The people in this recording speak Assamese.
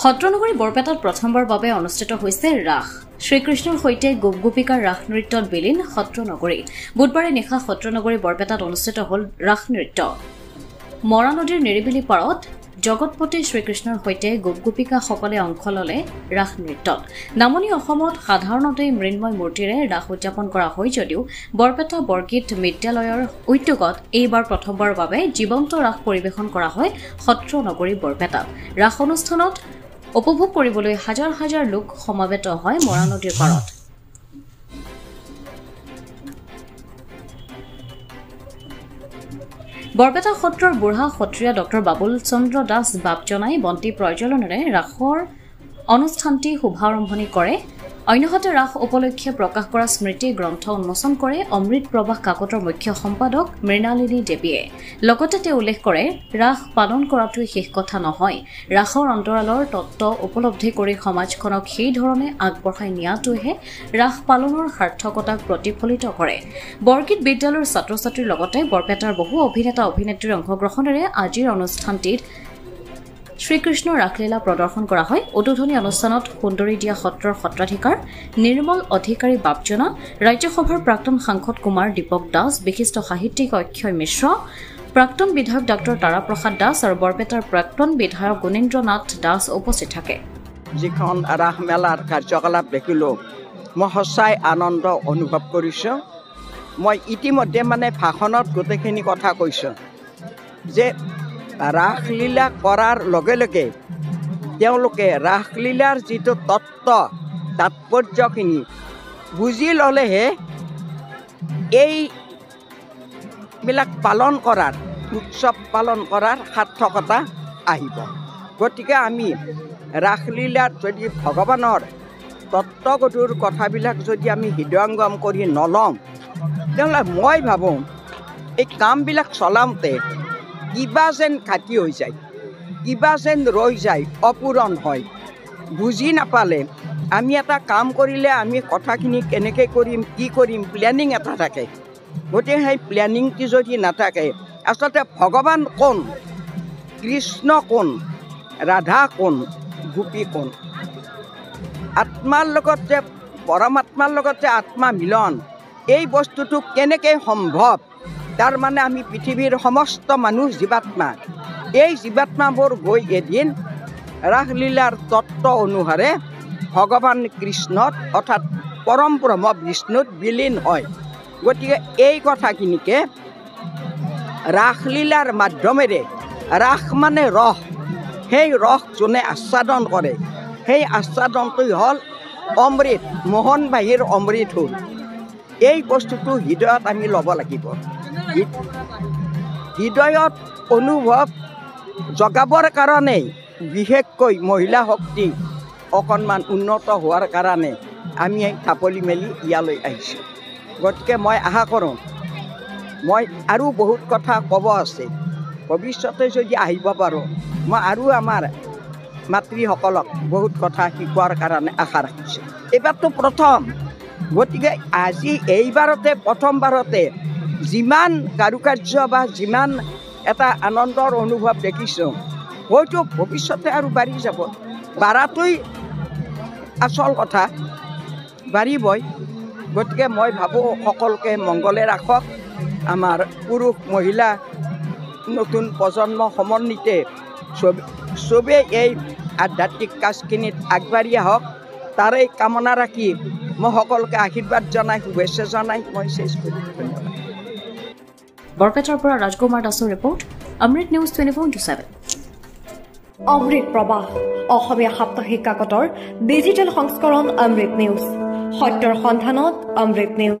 সত্ৰনগৰী বৰপেটাত প্ৰথমবাৰ বাবে অনুষ্ঠিত হৈছে ৰাস শ্ৰীকৃষ্ণৰ সৈতে গোপগোপিকাৰ ৰাস নৃত্যত বিলীন সত্ৰনগৰী বুধবাৰে নিশা সত্ৰনগৰী বৰপেটাত অনুষ্ঠিত হ'ল ৰাস নৃত্য মৰা নদীৰ নিৰিবিলি পাৰত জগতপতি শ্ৰীকৃষ্ণৰ সৈতে গোপগোপিকাসকলে অংশ ললে ৰাস নৃত্যত নামনি অসমত সাধাৰণতে মৃন্ময় মূৰ্তিৰে ৰাস উদযাপন কৰা হয় যদিও বৰপেটা বৰগীত বিদ্যালয়ৰ উদ্যোগত এইবাৰ প্ৰথমবাৰৰ বাবে জীৱন্ত ৰাস পৰিৱেশন কৰা হয় সত্ৰনগৰী বৰপেটাত ৰাস অনুষ্ঠানত উপভোগ কৰিবলৈ হাজাৰ হাজাৰ লোক সমাবেত হয় মৰা নদীৰ পাৰত বৰপেটা সত্ৰৰ বুঢ়া সত্ৰীয়া ডক্টৰ বাবুল চন্দ্ৰ দাস বাপজনাই বন্তি প্ৰজ্বলনেৰে ৰাসৰ অনুষ্ঠানটি শুভাৰম্ভণি কৰে অন্যহাতে ৰাস উপলক্ষে প্ৰকাশ কৰা স্মৃতি গ্ৰন্থ উন্মোচন কৰে অমৃত প্ৰবাহ কাকতৰ মুখ্য সম্পাদক মৃণালিনী দেৱীয়ে লগতে তেওঁ উল্লেখ কৰে ৰাস পালন কৰাটোৱে শেষ কথা নহয় ৰাসৰ অন্তৰালৰ তত্ত্ব উপলব্ধি কৰি সমাজখনক সেই ধৰণে আগবঢ়াই নিয়াটোহে ৰাস পালনৰ সাৰ্থকতাক প্ৰতিফলিত কৰে বৰগীত বিদ্যালয়ৰ ছাত্ৰ ছাত্ৰীৰ লগতে বৰপেটাৰ বহু অভিনেতা অভিনেত্ৰীৰ অংশগ্ৰহণেৰে আজিৰ অনুষ্ঠানটিত শ্ৰীকৃষ্ণ ৰাসলীলা প্ৰদৰ্শন কৰা হয় উদ্বোধনী অনুষ্ঠানত সুন্দৰী দিয়া সত্ৰৰ সত্ৰাধিকাৰ নিৰ্মল অধিকাৰী বাপজনা ৰাজ্যসভাৰ প্ৰাক্তন সাংসদ কুমাৰ দীপক দাস বিশিষ্ট সাহিত্যিক অক্ষয় মিশ্ৰ প্ৰাক্তন বিধায়ক ডক্টৰ তাৰাপ্ৰসাদ দাস আৰু বৰপেটাৰ প্ৰাক্তন বিধায়ক গুণেন্দ্ৰ নাথ দাস উপস্থিত থাকে যিখন ৰাস মেলাৰ কাৰ্যকলাপ দেখিলোঁ মই সঁচাই আনন্দ অনুভৱ কৰিছোঁ মই ইতিমধ্যে ভাষণত গোটেইখিনি কথা কৈছোঁ যে ৰাসলীলা কৰাৰ লগে লগে তেওঁলোকে ৰাসলীলাৰ যিটো তত্ত্ব তাৎপৰ্যখিনি বুজি ল'লেহে এইবিলাক পালন কৰাৰ উৎসৱ পালন কৰাৰ সাৰ্থকতা আহিব গতিকে আমি ৰাসলীলাত যদি ভগৱানৰ তত্ত্বগধুৰ কথাবিলাক যদি আমি হৃদয়ংগম কৰি নলওঁ তেনেহ'লে মই ভাবোঁ এই কামবিলাক চলাওঁতে কিবা যেন ঘাটি হৈ যায় কিবা যেন ৰৈ যায় অপূৰণ হয় বুজি নাপালে আমি এটা কাম কৰিলে আমি কথাখিনি কেনেকৈ কৰিম কি কৰিম প্লেনিং এটা থাকে গতিকে সেই প্লেনিংটো যদি নাথাকে আচলতে ভগৱান কোন কৃষ্ণ কোন ৰাধা কোন গোপী কোন আত্মাৰ লগত যে পৰমাত্মাৰ লগত যে আত্মা মিলন এই বস্তুটো কেনেকৈ সম্ভৱ তাৰমানে আমি পৃথিৱীৰ সমস্ত মানুহ জীৱাত্মা এই জীৱাত্মাবোৰ গৈ এদিন ৰাসলীলাৰ তত্ত্ব অনুসাৰে ভগৱান কৃষ্ণত অৰ্থাৎ পৰম ব্ৰহ্ম বিষ্ণুত বিলীন হয় গতিকে এই কথাখিনিকে ৰাসলীলাৰ মাধ্যমেৰে ৰাস মানে ৰস সেই ৰস যোনে আস্বাদন কৰে সেই আস্বাদনটোই হ'ল অমৃত মোহনবাহীৰ অমৃত হ'ল এই বস্তুটো হৃদয়ত আমি ল'ব লাগিব হৃদয়ত অনুভৱ জগাবৰ কাৰণে বিশেষকৈ মহিলা শক্তি অকণমান উন্নত হোৱাৰ কাৰণে আমি ঢাপলি মেলি ইয়ালৈ আহিছোঁ গতিকে মই আশা কৰোঁ মই আৰু বহুত কথা ক'ব আছে ভৱিষ্যতে যদি আহিব পাৰোঁ মই আৰু আমাৰ মাতৃসকলক বহুত কথা শিকোৱাৰ কাৰণে আশা ৰাখিছোঁ এইবাৰটো প্ৰথম গতিকে আজি এইবাৰতে প্ৰথমবাৰতে যিমান কাৰুকাৰ্য বা যিমান এটা আনন্দৰ অনুভৱ দেখিছোঁ হয়তো ভৱিষ্যতে আৰু বাঢ়ি যাব বাঢ়াটোই আচল কথা বাঢ়িবই গতিকে মই ভাবোঁ সকলোকে মংগলে ৰাখক আমাৰ পুৰুষ মহিলা নতুন প্ৰজন্ম সমন্বিতে চবেই এই আধ্যাত্মিক কাজখিনিত আগবাঢ়ি আহক তাৰে কামনা ৰাখি মই সকলোকে আশীৰ্বাদ জনাই শুভেচ্ছা জনাই মই শেষ কৰিম ধন্যবাদ বৰপেটাৰ পৰা ৰাজকুমাৰ দাসৰ ৰিপৰ্ট অমৃত নিউজ 24/7 অমৃত প্ৰবাহ অসমীয়া সাপ্তাহিক কাকতৰ ডিজিটেল সংস্কৰণ অমৃত নিউজ সত্যৰ সন্ধানত অমৃত নিউজ